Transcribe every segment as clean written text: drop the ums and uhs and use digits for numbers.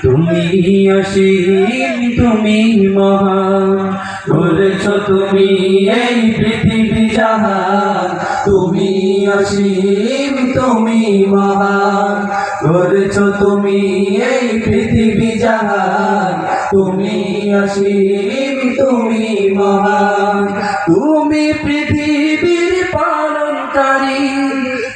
তুমি অসীম, তুমি মহান, করেছ তুমি এই পৃথিবী জাহান। তুমি অসীম, তুমি মহান, করেছ তুমি এই পৃথিবী জাহান। তুমি অসীম, তুমি মহান, তুমি পৃথিবীর পালনকারী,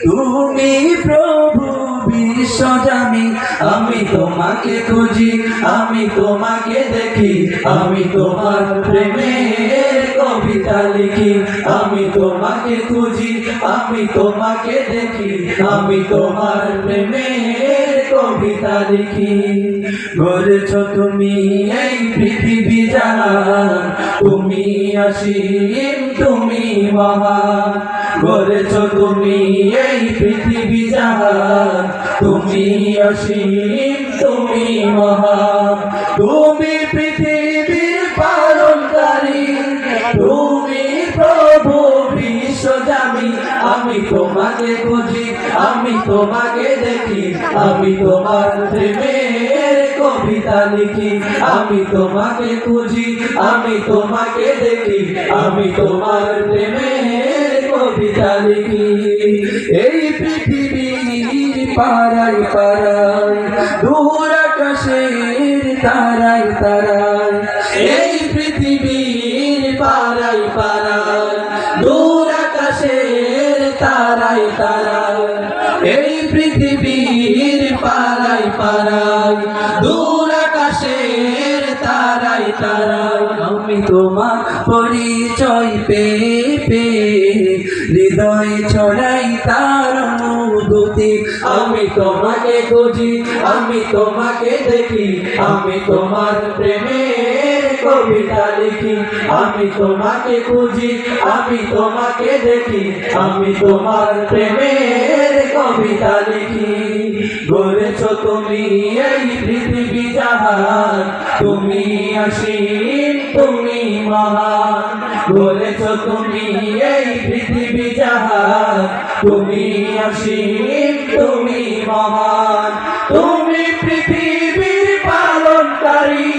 তুমি প্রভু বিশ্বজামি। আমি তোমাকে খুঁজি, আমি তোমাকে দেখি, আমি তোমার প্রেমের কবিতা লিখি। আমি তোমাকে খুঁজি, আমি তোমাকে দেখি, আমি তোমার প্রেমের কবিতা লিখি। গড়েছ তুমি এই পৃথিবী জাহান, তুমি অসীম, তুমি মহান, গড়েছ তুমি এই পৃথিবী জাহান। তুমি অসীম, তুমি মহান, তুমি পৃথিবীর পালনকারী, তুমি প্রভু বিশ্বজামি। আমি তোমাকে খুঁজি, আমি তোমাকে দেখি, আমি তোমার প্রেমের কবিতা লিখি। আমি তোমাকে খুঁজি, আমি তোমাকে দেখি, আমি তোমার প্রেমের কবিতা লিখি। এই পৃথিবীর পাড়ায় পাড়ায়, দূর আকাশের তারায় তারায়, এই পৃথিবীর পাড়ায় পাড়ায়, দূর আকাশের তারায় তারায়, এই পৃথিবীর পাড়ায় পাড়ায়, দূর আকাশের তারায় তারায়। আমি তোমার পরিচয় পেয়ে পেয়ে হৃদয় ছড়াই তার অনুভূতি। আমি তোমাকে খুঁজি, আমি তোমাকে দেখি, আমি তোমার প্রেমের কবিতা লিখি। আমি তোমাকে খুঁজি, আমি তোমাকে দেখি, আমি তোমার প্রেমের কবিতা লিখি। গড়েছ তুমি এই পৃথিবী জাহান, তুমি অসীম, তুমি মহান, গড়েছ তুমি এই পৃথিবী জাহান। তুমি অসীম, তুমি মহান, তুমি পৃথিবীর পালনকারী,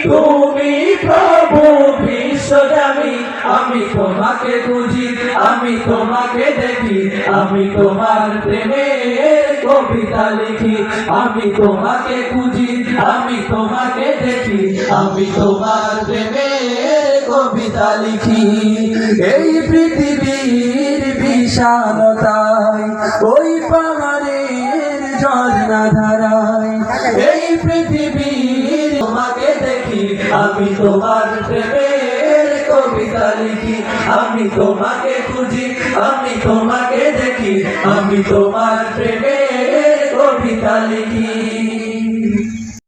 তুমি প্রভু বিশ্বজামি। আমি তোমাকে খুঁজি, আমি তোমাকে দেখি, আমি তোমার প্রেমের কবিতা লিখি। আমি তোমাকে খুঁজি, আমি তোমাকে দেখি, আমি তোমার প্রেমের কবিতা লিখি। এই পৃথিবীর বিশালতায়, ওই পাহাড়ের ঝর্ণা ধারায়, এই পৃথিবীর তোমাকে দেখি, আমি তোমার প্রেমের কবিতা লিখি। আমি তোমাকে খুঁজি, আমি তোমাকে দেখি, আমি তোমার প্রেমের কবিতা লিখি।